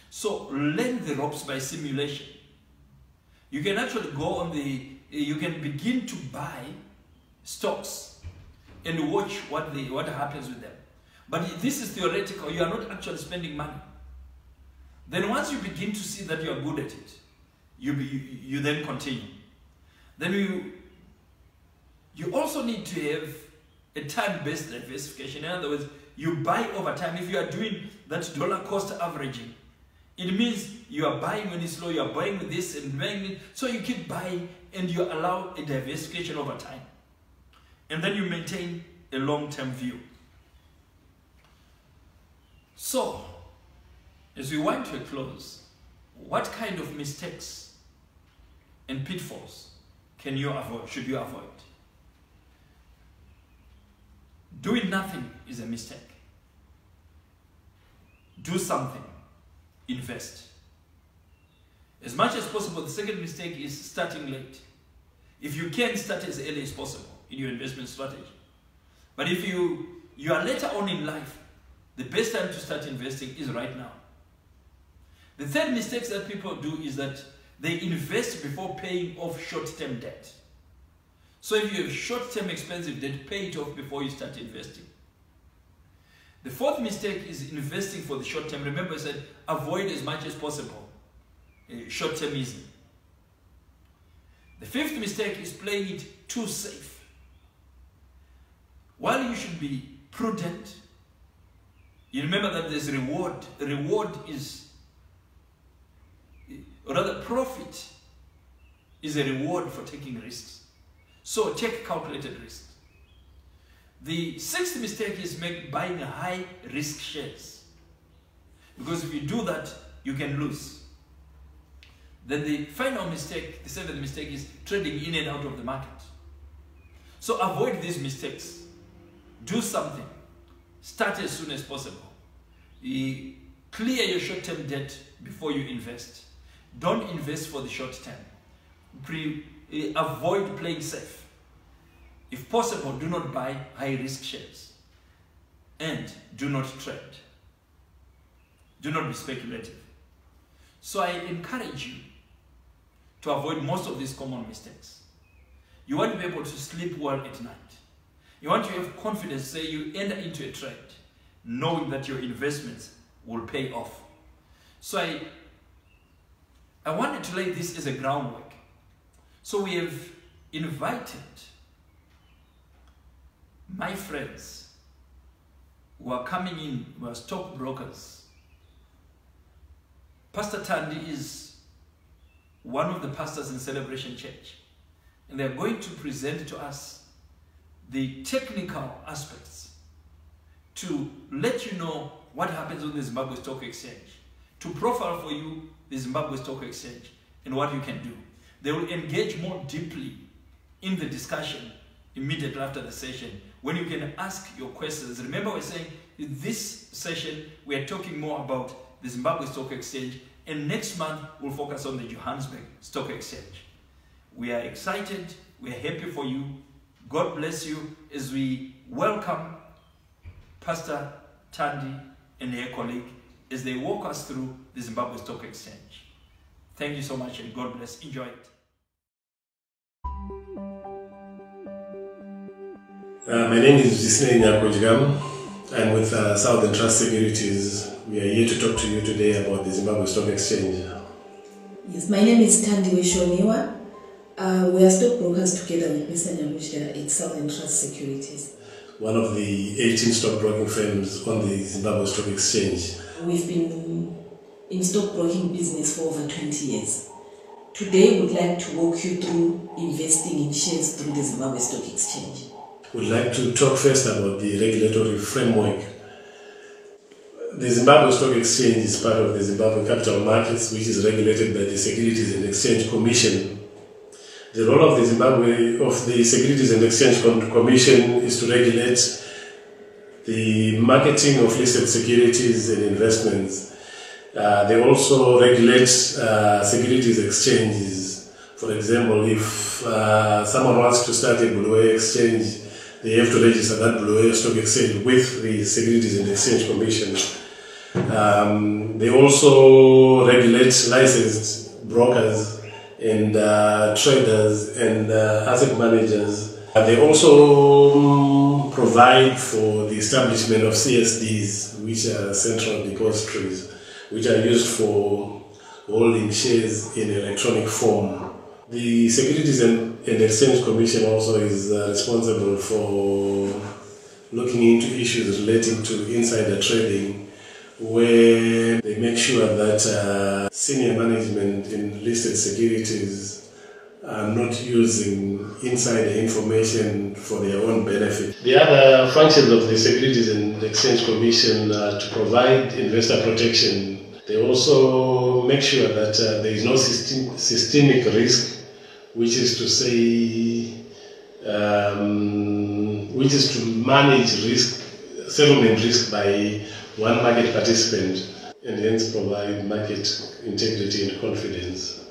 So learn the ropes by simulation. You can actually go on you can begin to buy stocks and watch what happens with them. But this is theoretical, you are not actually spending money. Then once you begin to see that you are good at it, you then continue. Then you also need to have a time-based diversification. In other words, you buy over time. If you are doing that dollar cost averaging, it means you are buying when it's low, you are buying this and buying it. So you keep buying and you allow a diversification over time. And then you maintain a long-term view. So, as we wind to a close, what kind of mistakes and pitfalls should you avoid? Doing nothing is a mistake. Do something. Invest. As much as possible, the second mistake is starting late. If you can, start as early as possible in your investment strategy. But if you are later on in life, the best time to start investing is right now. The third mistake that people do is that they invest before paying off short-term debt. So if you have short-term expensive debt, pay it off before you start investing. The fourth mistake is investing for the short term. Remember I said, avoid as much as possible short-termism. The fifth mistake is playing it too safe. While you should be prudent, you remember that there's reward. Reward is, or rather profit is a reward for taking risks. So take calculated risks. The sixth mistake is buying high risk shares. Because if you do that, you can lose. Then the final mistake, the seventh mistake, is trading in and out of the market. So avoid these mistakes. Do something. Start as soon as possible. Clear your short-term debt before you invest. Don't invest for the short term. Avoid playing safe. If possible, do not buy high-risk shares. And do not trade. Do not be speculative. So I encourage you to avoid most of these common mistakes. You want to be able to sleep well at night. You want to have confidence, say you enter into a trade, knowing that your investments will pay off. So I wanted to lay this as a groundwork. So we have invited my friends who are coming in, who are stockbrokers. Pastor Thandi is one of the pastors in Celebration Church, and they're going to present to us the technical aspects to let you know what happens on the Zimbabwe Stock Exchange, to profile for you the Zimbabwe Stock Exchange and what you can do. They will engage more deeply in the discussion immediately after the session, when you can ask your questions. Remember, we're saying in this session we are talking more about the Zimbabwe Stock Exchange, and next month we'll focus on the Johannesburg Stock Exchange. We are excited, we are happy for you. God bless you as we welcome Pastor Thandi and her colleague as they walk us through the Zimbabwe Stock Exchange. Thank you so much and God bless. Enjoy it. My name is Visney Nyakojigam. I'm with Southern Trust Securities. We are here to talk to you today about the Zimbabwe Stock Exchange. Yes, my name is Thandi Weshoniwa. We are stockbrokers together with Mr. Nyamushia at Southern Trust Securities, one of the 18 stockbroking firms on the Zimbabwe Stock Exchange. We've been in stockbroking business for over 20 years. Today, we'd like to walk you through investing in shares through the Zimbabwe Stock Exchange. We'd like to talk first about the regulatory framework. The Zimbabwe Stock Exchange is part of the Zimbabwe Capital Markets, which is regulated by the Securities and Exchange Commission. The role of the Securities and Exchange Commission is to regulate the marketing of listed securities and investments. They also regulate securities exchanges. For example, if someone wants to start a Blue Whale exchange, they have to register that Blue Whale Stock Exchange with the Securities and Exchange Commission. They also regulate licensed brokers and traders and asset managers. They also provide for the establishment of CSDs, which are central depositories, which are used for holding shares in electronic form. The Securities and Exchange Commission also is responsible for looking into issues relating to insider trading, where they make sure that senior management in listed securities are not using insider information for their own benefit. The other functions of the Securities and Exchange Commission are to provide investor protection. They also make sure that there is no systemic risk, which is to say, which is to manage risk, settlement risk by one market participant, and hence provide market integrity and confidence.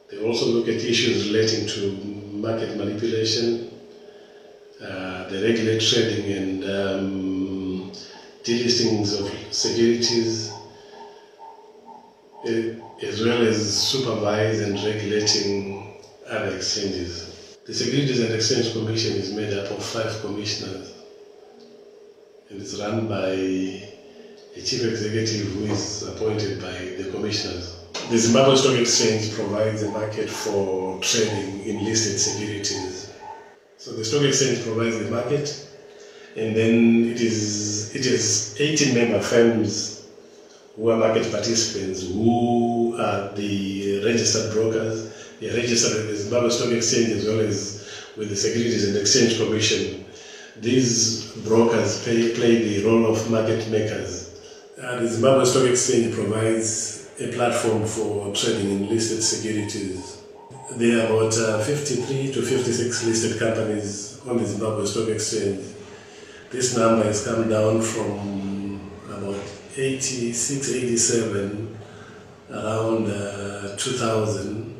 They also look at issues relating to market manipulation. They regulate trading and delistings of securities, as well as supervise and regulating other exchanges. The Securities and Exchange Commission is made up of 5 commissioners, and it's run by a chief executive who is appointed by the commissioners. The Zimbabwe Stock Exchange provides a market for trading in listed securities. So the Stock Exchange provides the market, and then it has 18 member firms who are market participants, who are the registered brokers. They are registered with the Zimbabwe Stock Exchange as well as with the Securities and Exchange Commission. These brokers play the role of market makers. The Zimbabwe Stock Exchange provides a platform for trading in listed securities. There are about 53 to 56 listed companies on the Zimbabwe Stock Exchange. This number has come down from about 86, 87, around 2000.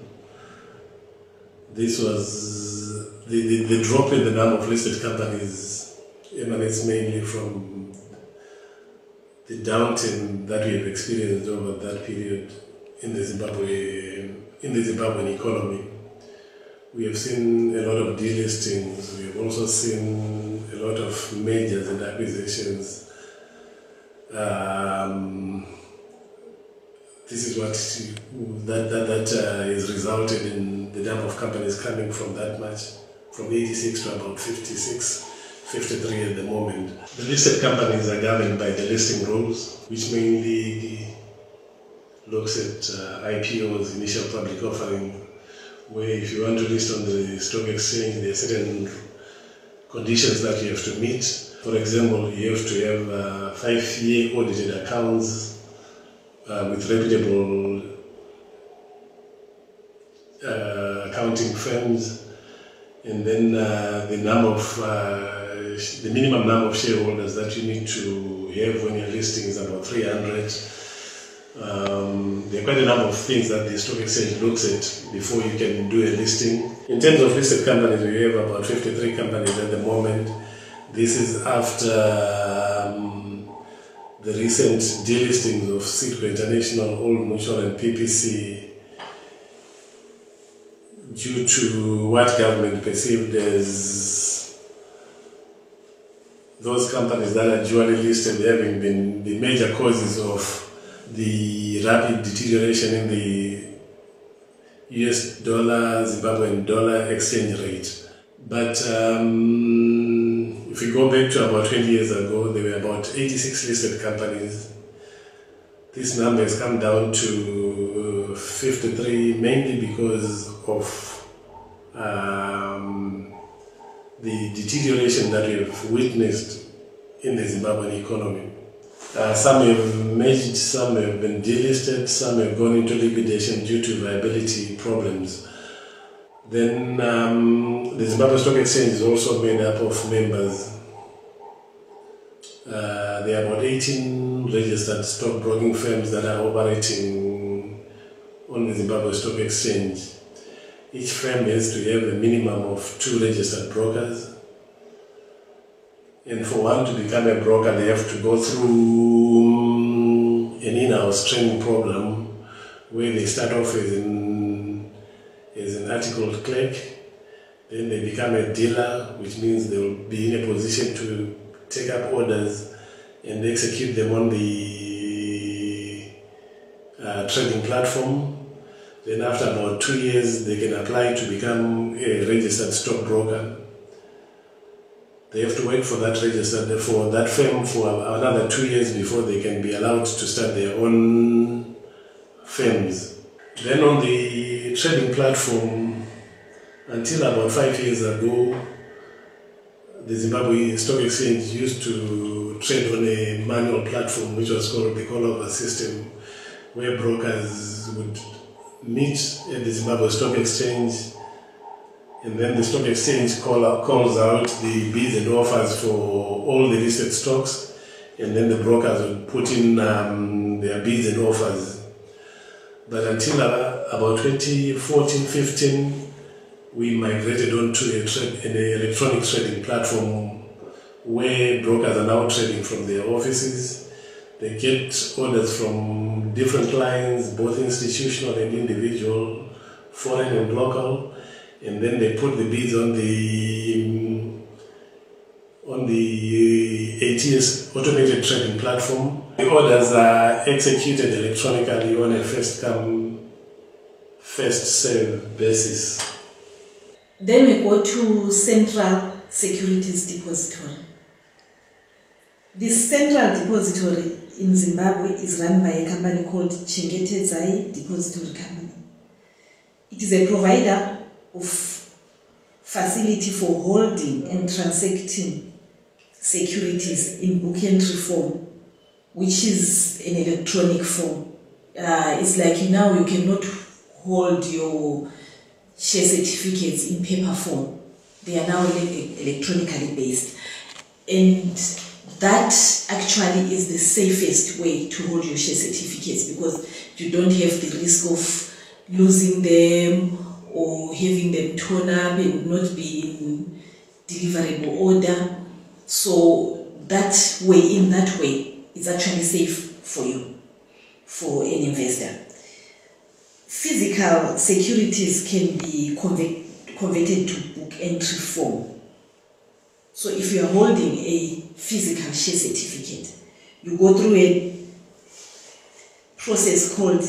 This was the drop in the number of listed companies emanates mainly from the downturn that we have experienced over that period in the Zimbabwean economy, We have seen a lot of delistings. We have also seen a lot of mergers and acquisitions. This is what has resulted in the number of companies coming from that much, from 86 to about 56, 53 at the moment. The listed companies are governed by the listing rules, which mainly looks at IPOs, initial public offering, where if you want to list on the stock exchange, there are certain conditions that you have to meet. For example, you have to have 5-year audited accounts with reputable accounting firms, and then the minimum number of shareholders that you need to have when you're listing is about 300. There are quite a number of things that the stock exchange looks at before you can do a listing. In terms of listed companies, we have about 53 companies at the moment. This is after the recent delistings of Citco International, Old Mutual and PPC due to what government perceived as those companies that are dually listed having been the major causes of the rapid deterioration in the US dollar, Zimbabwean dollar exchange rate. But if we go back to about 20 years ago, there were about 86 listed companies. This number has come down to 53, mainly because of the deterioration that we have witnessed in the Zimbabwean economy. Some have merged, some have been delisted, some have gone into liquidation due to viability problems. Then the Zimbabwe Stock Exchange is also made up of members. There are about 18 registered stockbroking firms that are operating on the Zimbabwe Stock Exchange. Each firm has to have a minimum of 2 registered brokers. And for one to become a broker, they have to go through an in-house training program where they start off as an articled clerk, then they become a dealer, which means they will be in a position to take up orders and execute them on the trading platform. Then after about 2 years, they can apply to become a registered stockbroker. They have to wait for that firm for another 2 years before they can be allowed to start their own firms. Then on the trading platform, until about 5 years ago, the Zimbabwe Stock Exchange used to trade on a manual platform which was called the call-over system, where brokers would meet at the Zimbabwe Stock Exchange, and then the stock exchange calls out the bids and offers for all the listed stocks, and then the brokers would put in their bids and offers. But until about 2014-15, we migrated onto an electronic trading platform where brokers are now trading from their offices. They get orders from different clients, both institutional and individual, foreign and local, and then they put the bids on the ATS, automated trading platform. The orders are executed electronically on a first-come, first-served basis. Then we go to Central Securities Depository. The Central Depository in Zimbabwe is run by a company called Chengetedzai Depository Company. It is a provider of facility for holding and transacting securities in book entry form, which is an electronic form. It's like now you cannot hold your share certificates in paper form. They are now electronically based. And that actually is the safest way to hold your share certificates, because you don't have the risk of losing them or having them torn up and not be in deliverable order. So that way, it's actually safe for you, for an investor. Physical securities can be converted to book entry form. So if you are holding a physical share certificate, you go through a process called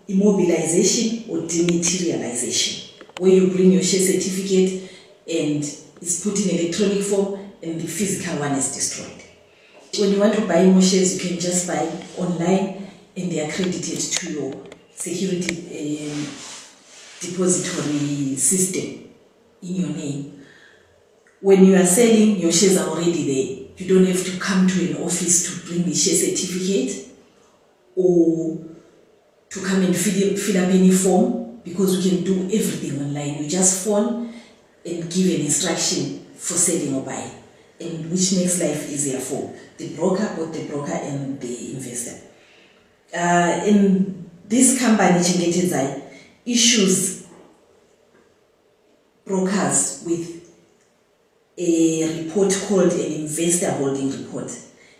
immobilization or dematerialization, where you bring your share certificate and it's put in electronic form and the physical one is destroyed. When you want to buy more shares, you can just buy online and they are credited to your security depository system in your name. When you are selling, your shares are already there. You don't have to come to an office to bring the share certificate or to come and fill up any form, because you can do everything online. You just phone and give an instruction for selling or buying, and which makes life easier for the broker, both the broker and the investor. In this company, Chingetedzai issues brokers with a report called an investor holding report,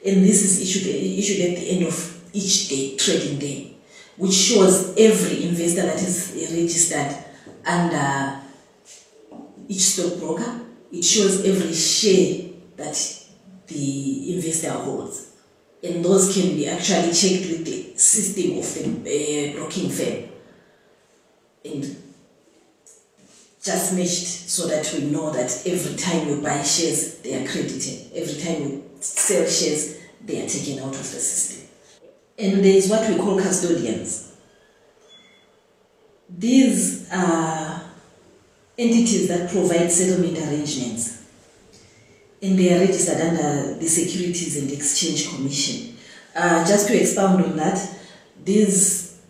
and this is issued at the end of each day, trading day, which shows every investor that is registered under each stockbroker. It shows every share that the investor holds, and those can be actually checked with the system of the broking firm and just matched, so that we know that every time you buy shares, they are credited. Every time you sell shares, they are taken out of the system. And there is what we call custodians. These are entities that provide settlement arrangements, and they are registered under the Securities and Exchange Commission. Just to expound on that, these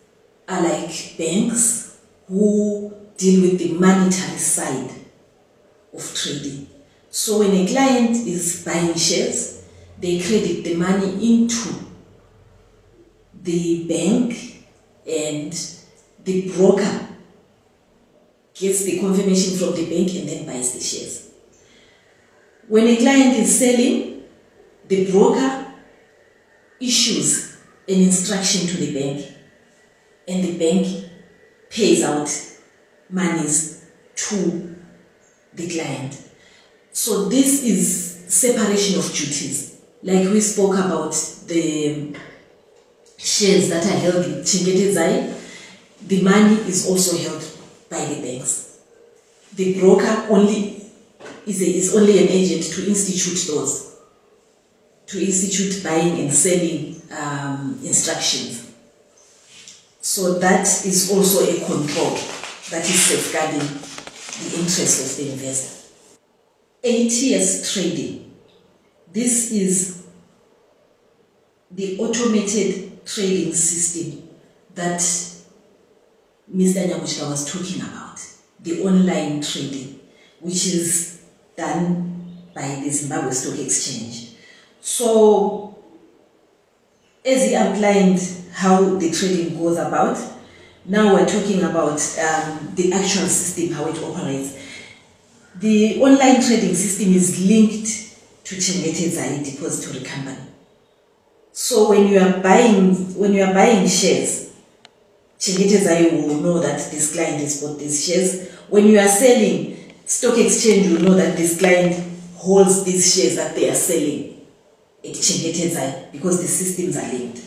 are like banks who deal with the monetary side of trading. So when a client is buying shares, they credit the money into the bank, and the broker gets the confirmation from the bank and then buys the shares. When a client is selling, the broker issues an instruction to the bank, and the bank pays out monies to the client. So this is separation of duties. Like we spoke about the shares that are held with Chingetedzai, the money is also held by the banks. The broker is only an agent to institute those, to institute buying and selling instructions. So that is also a control that is safeguarding the interest of the investor. ATS trading. This is the automated trading system that Mr. Nyamuchika was talking about, the online trading, which is done by the Zimbabwe Stock Exchange. So, as he outlined how the trading goes about, now we're talking about the actual system, how it operates. The online trading system is linked to Chingetedzai Depository Company. So when you are buying shares, Chingetedzai will know that this client has bought these shares. When you are selling, Stock Exchange will know that this client holds these shares that they are selling at Chingetedzai, because the systems are linked.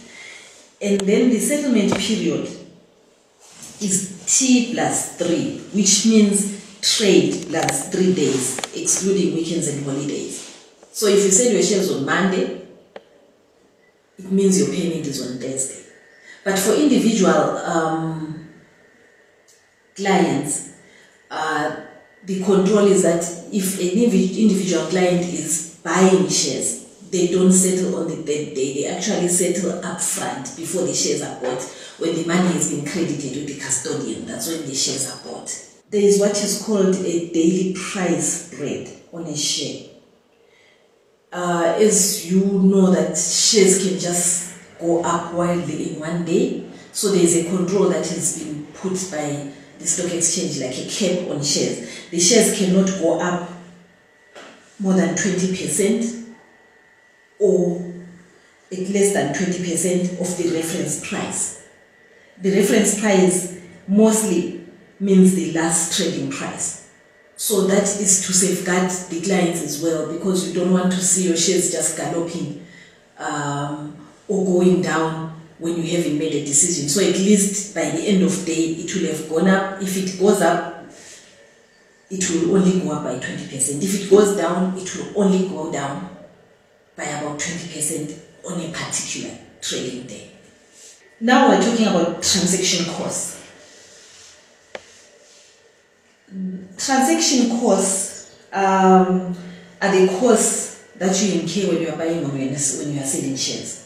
And then the settlement period is T+3, which means trade plus 3 days, excluding weekends and holidays. So if you sell your shares on Monday, it means your payment is on Thursday. But for individual clients, the control is that if an individual client is buying shares, they don't settle on the third day. They actually settle up front before the shares are bought. When the money has been credited with the custodian, that's when the shares are bought. There is what is called a daily price spread on a share. As you know that shares can just go up wildly in one day, so there is a control that has been put by the stock exchange, like a cap on shares. The shares cannot go up more than 20% or at less than 20% of the reference price. The reference price mostly means the last trading price. So that is to safeguard the clients as well, because you don't want to see your shares just galloping or going down when you haven't made a decision. So at least by the end of the day, it will have gone up. If it goes up, it will only go up by 20%. If it goes down, it will only go down by about 20% on a particular trading day. Now we're talking about transaction costs. Transaction costs are the costs that you incur when you are buying or when you are selling shares.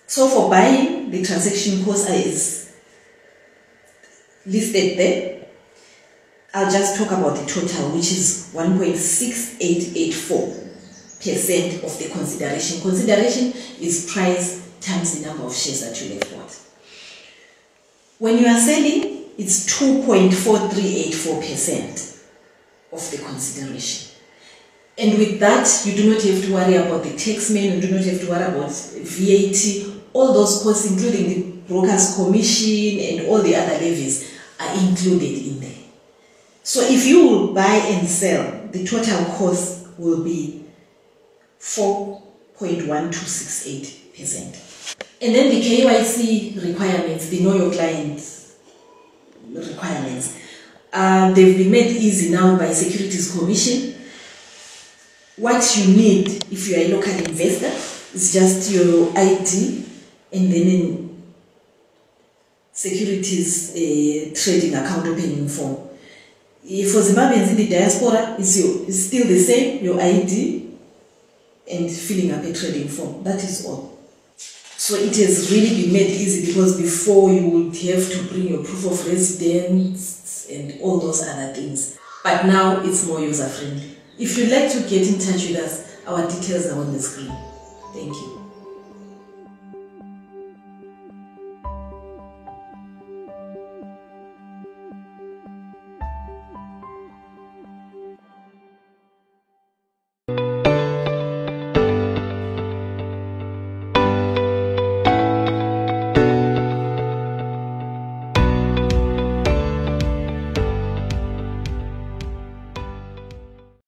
So for buying, the transaction cost is listed there. I'll just talk about the total, which is 1.6884% of the consideration. Consideration is price times the number of shares that you have bought. When you are selling, it's 2.4384% of the consideration. And with that, you do not have to worry about the tax man, you do not have to worry about VAT, all those costs, including the broker's commission and all the other levies, are included in there. So if you will buy and sell, the total cost will be 4.1268%. And then the KYC requirements, the know your client requirements, they've been made easy now by Securities Commission. What you need if you are a local investor is just your ID and then in securities trading account opening form. For Zimbabweans in the diaspora, it's still the same, your ID and filling up a trading form. That is all. So it has really been made easy, because before you would have to bring your proof of residence and all those other things. But now it's more user friendly. If you'd like to get in touch with us, our details are on the screen. Thank you.